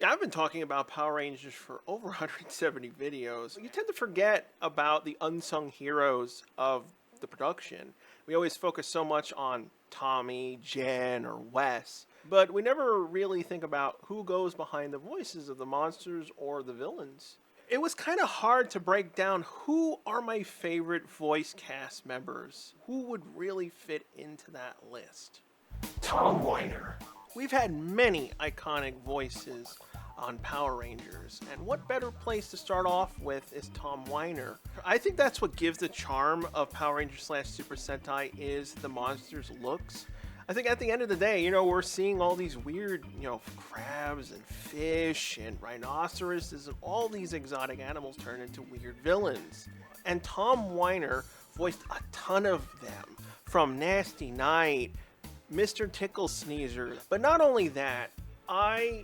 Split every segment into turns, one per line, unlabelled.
I've been talking about Power Rangers for over 170 videos. You tend to forget about the unsung heroes of the production. We always focus so much on Tommy, Jen, or Wes, but we never really think about who goes behind the voices of the monsters or the villains. It was kind of hard to break down who are my favorite voice cast members, who would really fit into that list.
Tom Weiner.
We've had many iconic voices on Power Rangers, and what better place to start off with is Tom Weiner. I think that's what gives the charm of Power Rangers / Super Sentai is the monsters' looks. I think at the end of the day, we're seeing all these weird, crabs and fish and rhinoceroses and all these exotic animals turn into weird villains. And Tom Weiner voiced a ton of them, from Nasty Knight, Mr. Tickle Sneezer. But not only that, I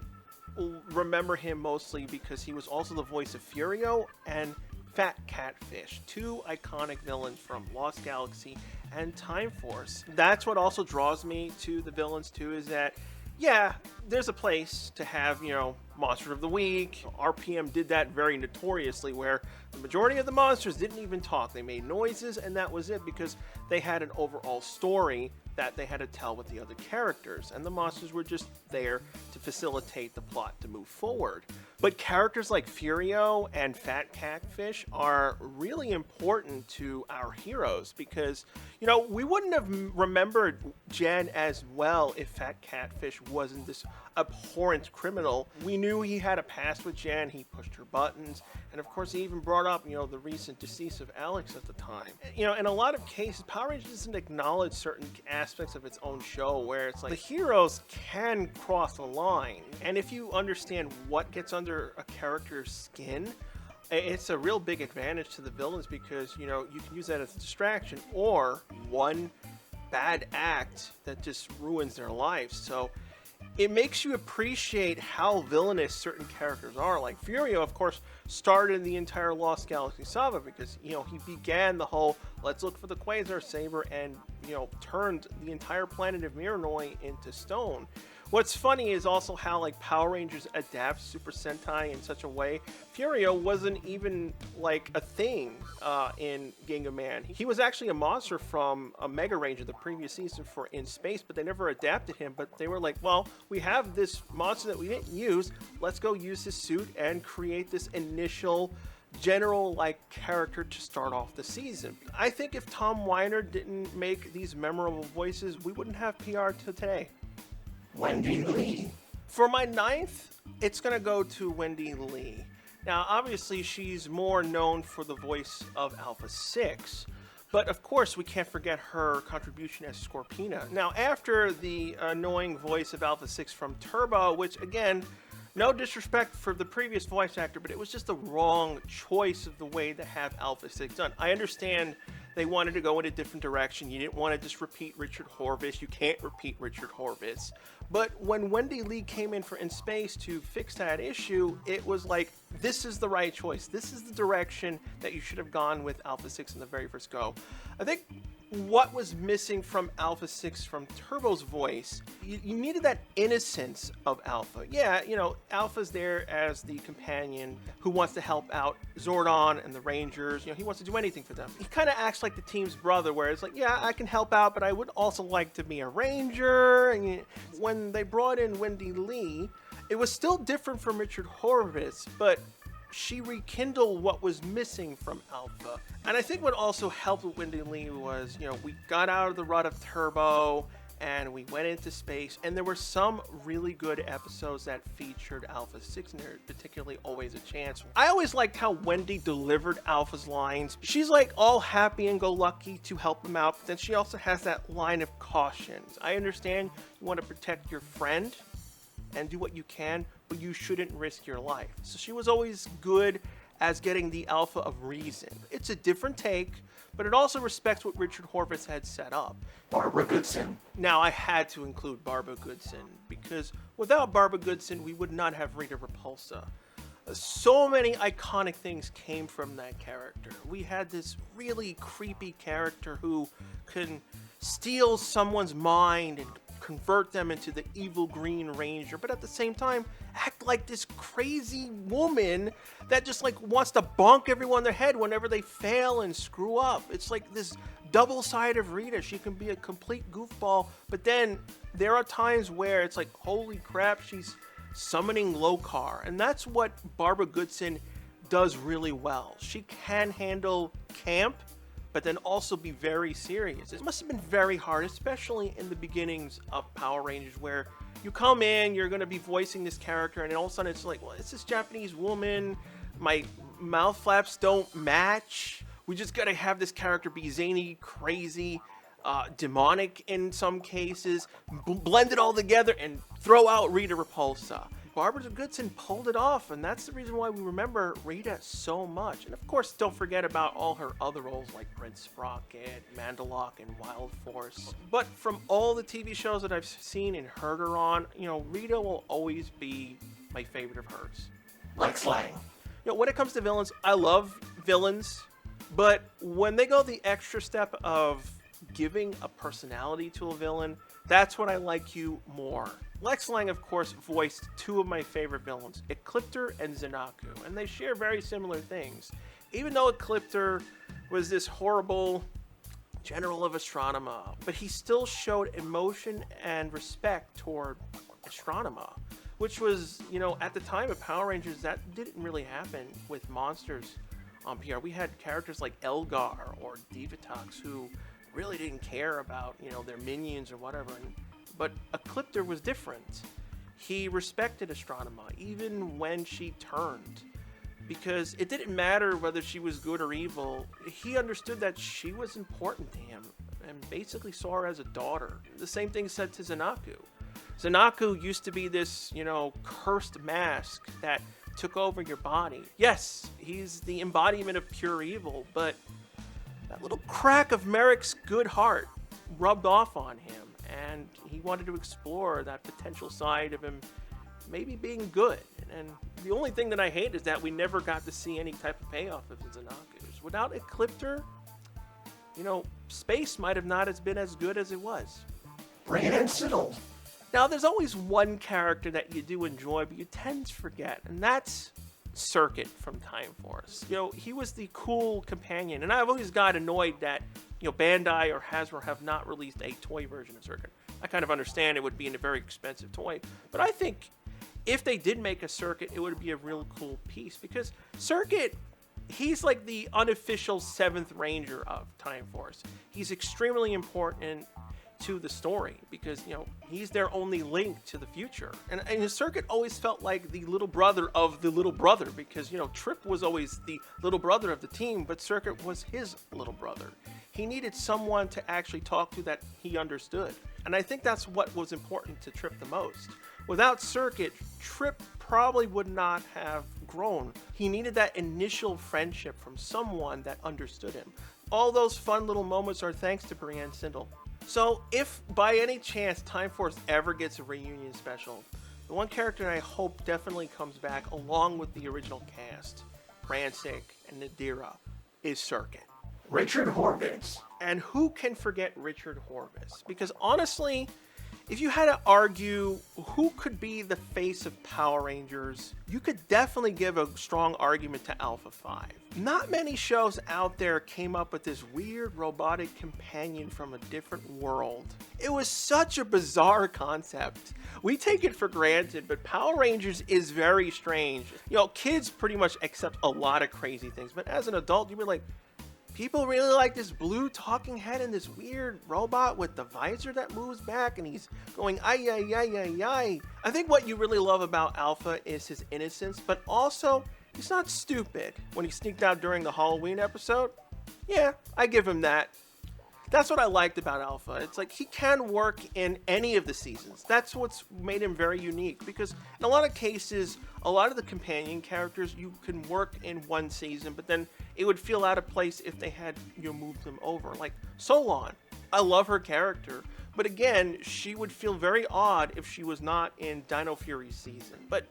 remember him mostly because he was also the voice of Furio and Fat Catfish, two iconic villains from Lost Galaxy and Time Force. That's what also draws me to the villains too, is that, yeah, there's a place to have, Monster of the Week. RPM did that very notoriously, where the majority of the monsters didn't even talk. They made noises, and that was it, because they had an overall story that they had to tell with the other characters, and the monsters were just there to facilitate the plot to move forward. But characters like Furio and Fat Catfish are really important to our heroes because, we wouldn't have remembered Jen as well if Fat Catfish wasn't this abhorrent criminal. We knew he had a past with Jen, he pushed her buttons, and of course he even brought up, the recent decease of Alex at the time. In a lot of cases, Power Rangers doesn't acknowledge certain aspects of its own show where it's like the heroes can cross a line, and if you understand what gets under a character's skin, it's a real big advantage to the villains because, you can use that as a distraction or one bad act that just ruins their lives. So it makes you appreciate how villainous certain characters are. Like Furio, of course, started the entire Lost Galaxy saga because, he began the whole let's look for the Quasar Saber and, turned the entire planet of Miranoi into stone. What's funny is also how Power Rangers adapts Super Sentai in such a way. Furio wasn't even a thing in Ginga Man. He was actually a monster from a Mega Ranger the previous season for In Space, but they never adapted him. But they were like, well, we have this monster that we didn't use. Let's go use his suit and create this initial general character to start off the season. I think if Tom Weiner didn't make these memorable voices, we wouldn't have PR to today.
Wendy Lee.
For my 9th, it's going to go to Wendy Lee. Now, obviously, she's more known for the voice of Alpha 6, but of course, we can't forget her contribution as Scorpina. Now, after the annoying voice of Alpha 6 from Turbo, which, again, no disrespect for the previous voice actor, but it was just the wrong choice of the way to have Alpha 6 done. I understand they wanted to go in a different direction. You didn't want to just repeat Richard Horvitz. You can't repeat Richard Horvitz. But when Wendy Lee came in for In Space to fix that issue, it was like, this is the right choice. This is the direction that you should have gone with Alpha 6 in the very first go. I think what was missing from Alpha 6 from Turbo's voice, you needed that innocence of Alpha. Yeah, Alpha's there as the companion who wants to help out Zordon and the Rangers. He wants to do anything for them. He kind of acts like the team's brother, where it's like, yeah, I can help out, but I would also like to be a Ranger. And when they brought in Wendy Lee, it was still different from Richard Horvitz, but she rekindled what was missing from Alpha. And I think what also helped with Wendy Lee was, we got out of the rut of Turbo and we went into space, and there were some really good episodes that featured Alpha 6 in there, particularly Always a Chance. I always liked how Wendy delivered Alpha's lines. She's all happy and go lucky to help him out, but then she also has that line of caution. I understand you want to protect your friend and do what you can, but you shouldn't risk your life. So she was always good as getting the Alpha of reason. It's a different take, but it also respects what Richard Horvitz had set up.
Barbara Goodson.
Now, I had to include Barbara Goodson, because without Barbara Goodson, we would not have Rita Repulsa. So many iconic things came from that character. We had this really creepy character who can steal someone's mind and convert them into the evil Green Ranger, but at the same time, act like this crazy woman that just like wants to bonk everyone in their head whenever they fail and screw up. It's like this double side of Rita. She can be a complete goofball, but then there are times where it's like, holy crap, she's summoning Lokar. And that's what Barbara Goodson does really well. She can handle camp, but then also be very serious. It must have been very hard, especially in the beginnings of Power Rangers, where you come in, you're going to be voicing this character, and all of a sudden it's like, well, it's this Japanese woman, my mouth flaps don't match, we just got to have this character be zany, crazy, demonic in some cases, blend it all together and throw out Rita Repulsa. Barbara Goodson pulled it off, and that's the reason why we remember Rita so much. And of course, don't forget about all her other roles like Prince Sprocket, Mandalorian, and Wild Force. But from all the TV shows that I've seen and heard her on, you know, Rita will always be my favorite of hers.
Like slang.
You know, when it comes to villains, I love villains, but when they go the extra step of giving a personality to a villain, that's when I like you more. Lex Lang, of course, voiced two of my favorite villains, Ecliptor and Zanaku, and they share very similar things. Even though Ecliptor was this horrible general of Astronema, but he still showed emotion and respect toward Astronema, which was, you know, at the time of Power Rangers, that didn't really happen with monsters on PR. We had characters like Elgar or Divatox who really didn't care about, you know, their minions or whatever. But Ecliptor was different. He respected Astronema, even when she turned. Because it didn't matter whether she was good or evil. He understood that she was important to him, and basically saw her as a daughter. The same thing said to Zanaku. Zanaku used to be this, you know, cursed mask that took over your body. Yes, he's the embodiment of pure evil, but that little crack of Merrick's good heart rubbed off on him, and he wanted to explore that potential side of him maybe being good. And the only thing that I hate is that we never got to see any type of payoff of the Zanakus. Without Ecliptor, you know, space might have not been as good as it was.
Bring it in, Siddle.
Now, there's always one character that you do enjoy, but you tend to forget, and that's Circuit from Time Force. You know, he was the cool companion, and I've always got annoyed that, you know, Bandai or Hasbro have not released a toy version of Circuit. I kind of understand it would be a very expensive toy, but I think if they did make a Circuit, it would be a real cool piece, because Circuit, he's like the unofficial 7th Ranger of Time Force. He's extremely important to the story because, you know, he's their only link to the future. And his Circuit always felt like the little brother of the little brother because, you know, Trip was always the little brother of the team, but Circuit was his little brother. He needed someone to actually talk to that he understood. And I think that's what was important to Trip the most. Without Circuit, Trip probably would not have grown. He needed that initial friendship from someone that understood him. All those fun little moments are thanks to Brienne Sindel. So if by any chance Time Force ever gets a reunion special, the one character I hope definitely comes back along with the original cast, Rancic and Nadira, is Circuit.
Richard Horvitz.
And who can forget Richard Horvitz? Because honestly, if you had to argue who could be the face of Power Rangers, you could definitely give a strong argument to Alpha 5. Not many shows out there came up with this weird robotic companion from a different world. It was such a bizarre concept. We take it for granted, but Power Rangers is very strange. You know, kids pretty much accept a lot of crazy things, but as an adult, you'd be like, people really like this blue talking head and this weird robot with the visor that moves back and he's going ay ay ay ay ay. I think what you really love about Alpha is his innocence, but also he's not stupid. When he sneaked out during the Halloween episode, yeah, I give him that. That's what I liked about Alpha. It's like he can work in any of the seasons. That's what's made him very unique, because in a lot of cases, a lot of the companion characters you can work in one season, but then it would feel out of place if they had, you know, moved them over. Like Solon, I love her character, But again, she would feel very odd if she was not in Dino Fury season. But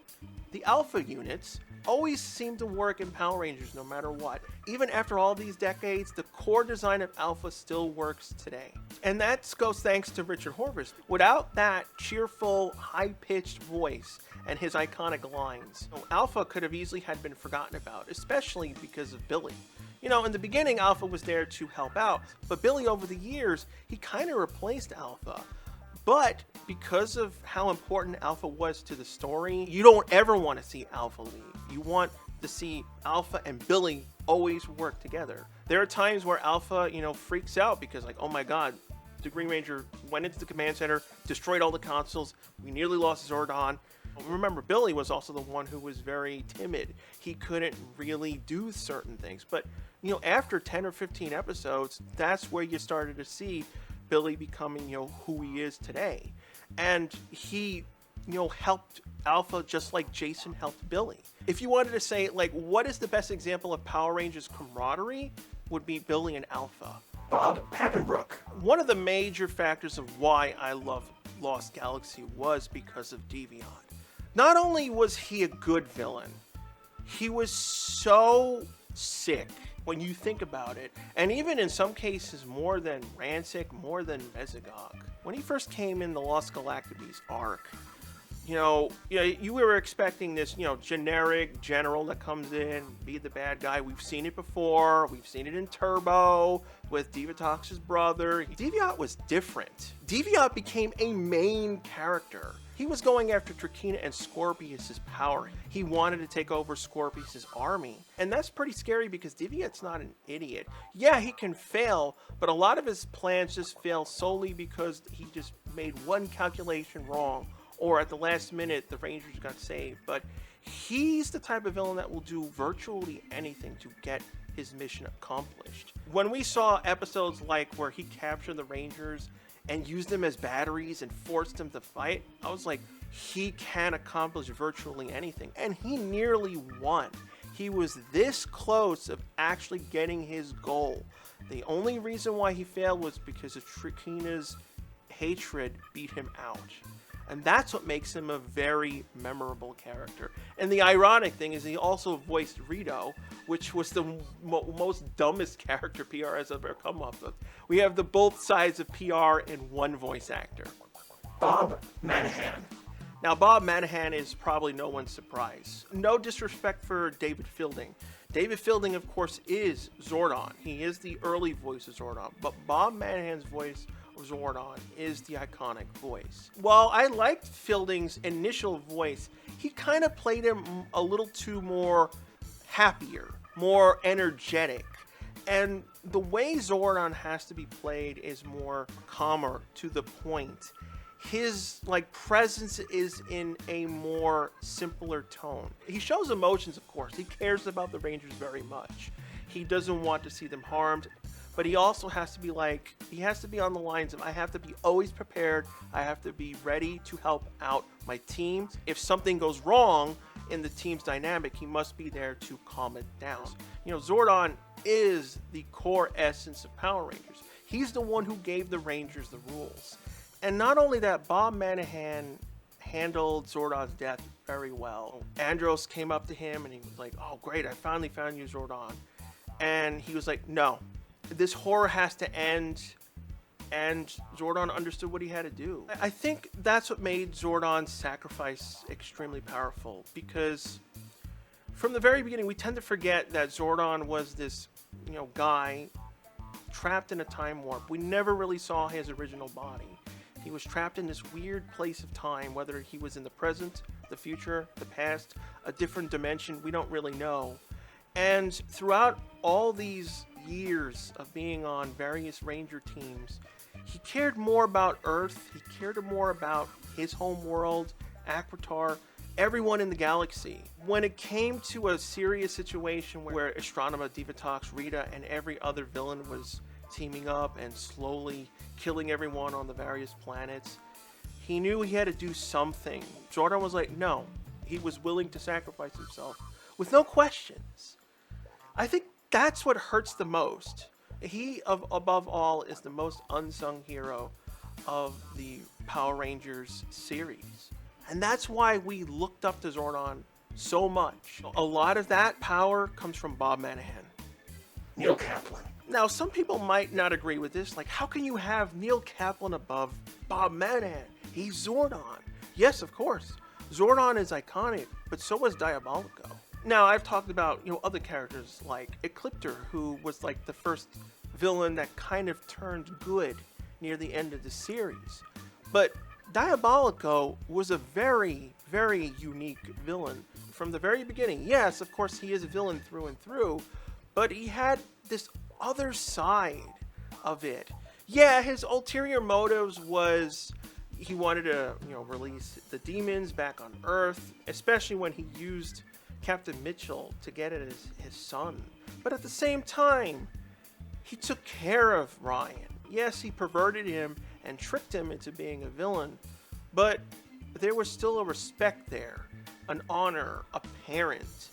the Alpha units always seem to work in Power Rangers no matter what. Even after all these decades, the core design of Alpha still works today. And that goes thanks to Richard Horvitz. Without that cheerful, high-pitched voice and his iconic lines, Alpha could have easily had been forgotten about, especially because of Billy. You know, in the beginning, Alpha was there to help out, but Billy, over the years, he kind of replaced Alpha. But because of how important Alpha was to the story, you don't ever want to see Alpha leave. You want to see Alpha and Billy always work together. There are times where Alpha, freaks out because, like, oh my god, the Green Ranger went into the command center, destroyed all the consoles, we nearly lost Zordon. Remember, Billy was also the one who was very timid. He couldn't really do certain things. But, after 10 or 15 episodes, that's where you started to see Billy becoming, who he is today. And he, helped Alpha just like Jason helped Billy. If you wanted to say, like, what is the best example of Power Rangers camaraderie, would be Billy and Alpha.
Bob Pappenbrook.
One of the major factors of why I love Lost Galaxy was because of Deviant. Not only was he a good villain, he was so sick when you think about it, and even in some cases more than Rancic, more than Mesogog. When he first came in the Lost Galacticus arc, you were expecting this, generic general that comes in, be the bad guy. We've seen it before. We've seen it in Turbo with Divatox's brother. Deviant was different. Deviant became a main character. He was going after Trakina and Scorpius' power. He wanted to take over Scorpius' army. And that's pretty scary because Deviant's not an idiot. Yeah, he can fail, but a lot of his plans just fail solely because he just made one calculation wrong, or at the last minute, the Rangers got saved. But he's the type of villain that will do virtually anything to get his mission accomplished. When we saw episodes like where he captured the Rangers and used them as batteries and forced them to fight, I was like, he can accomplish virtually anything. And he nearly won. He was this close of actually getting his goal. The only reason why he failed was because of Trakina's hatred beat him out. And that's what makes him a very memorable character. And the ironic thing is he also voiced Rito, which was the most dumbest character PR has ever come up with. We have the both sides of PR in one voice actor.
Bob Manahan.
Now, Bob Manahan is probably no one's surprise. No disrespect for David Fielding. David Fielding, of course, is Zordon. He is the early voice of Zordon. But Bob Manahan's voice of Zordon is the iconic voice. While I liked Fielding's initial voice, he kind of played him a little too more happier, more energetic. And the way Zordon has to be played is more calmer, to the point. His presence is in a more simpler tone. He shows emotions, of course. He cares about the Rangers very much. He doesn't want to see them harmed. But he also has to be he has to be on the lines of, I have to be always prepared. I have to be ready to help out my team. If something goes wrong in the team's dynamic, he must be there to calm it down. Zordon is the core essence of Power Rangers. He's the one who gave the Rangers the rules. And not only that, Bob Manahan handled Zordon's death very well. Andros came up to him and he was like, oh great, I finally found you, Zordon. And he was like, no. This horror has to end, and Zordon understood what he had to do. I think that's what made Zordon's sacrifice extremely powerful, because from the very beginning, we tend to forget that Zordon was this, guy trapped in a time warp. We never really saw his original body. He was trapped in this weird place of time, whether he was in the present, the future, the past, a different dimension, we don't really know. And throughout all these years of being on various Ranger teams, he cared more about Earth, he cared more about his home world, Aquitar, everyone in the galaxy. When it came to a serious situation where Astronema, Divatox, Rita, and every other villain was teaming up and slowly killing everyone on the various planets, he knew he had to do something. Zordon was like, no. He was willing to sacrifice himself with no questions. I think that's what hurts the most. He, above all, is the most unsung hero of the Power Rangers series. And that's why we looked up to Zordon so much. A lot of that power comes from Bob Manahan.
Neil Kaplan.
Now, some people might not agree with this. Like, how can you have Neil Kaplan above Bob Manahan? He's Zordon. Yes, of course. Zordon is iconic, but so is Diabolico. Now, I've talked about, other characters like Ecliptor, who was like the first villain that kind of turned good near the end of the series. But Diabolico was a very, very unique villain from the very beginning. Yes, of course, he is a villain through and through, but he had this other side of it. Yeah, his ulterior motives was he wanted to, release the demons back on Earth, especially when he used Captain Mitchell to get at his son. But at the same time, he took care of Ryan. Yes, he perverted him and tricked him into being a villain, but there was still a respect there, an honor, a parent,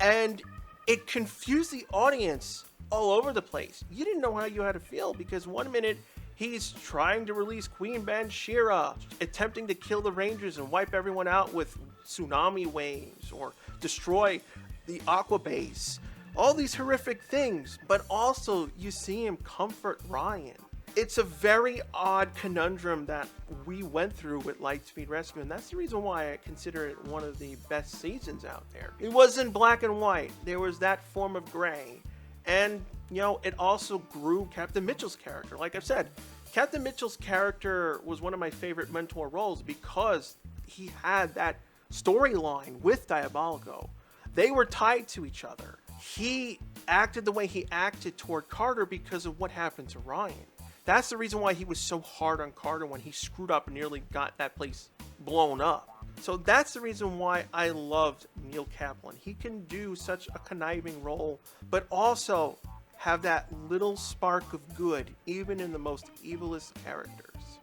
and it confused the audience all over the place. You didn't know how you had to feel because one minute he's trying to release Queen Banshira, attempting to kill the Rangers and wipe everyone out with tsunami waves or destroy the Aqua Base. All these horrific things, but also you see him comfort Ryan. It's a very odd conundrum that we went through with Lightspeed Rescue, and that's the reason why I consider it one of the best seasons out there. It wasn't black and white. There was that form of gray. And, it also grew Captain Mitchell's character. Like I've said, Captain Mitchell's character was one of my favorite mentor roles because he had that storyline with Diabolico. They were tied to each other. He acted the way he acted toward Carter because of what happened to Ryan. That's the reason why he was so hard on Carter when he screwed up and nearly got that place blown up. So that's the reason why I loved Neil Kaplan. He can do such a conniving role, but also have that little spark of good, even in the most evilest characters.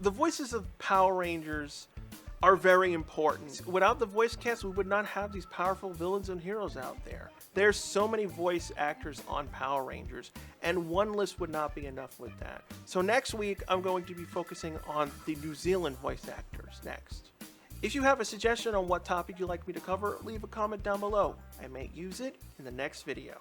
The voices of Power Rangers are very important. Without the voice cast, we would not have these powerful villains and heroes out there. There's so many voice actors on Power Rangers, and one list would not be enough with that. So next week, I'm going to be focusing on the New Zealand voice actors next. If you have a suggestion on what topic you'd like me to cover, leave a comment down below. I may use it in the next video.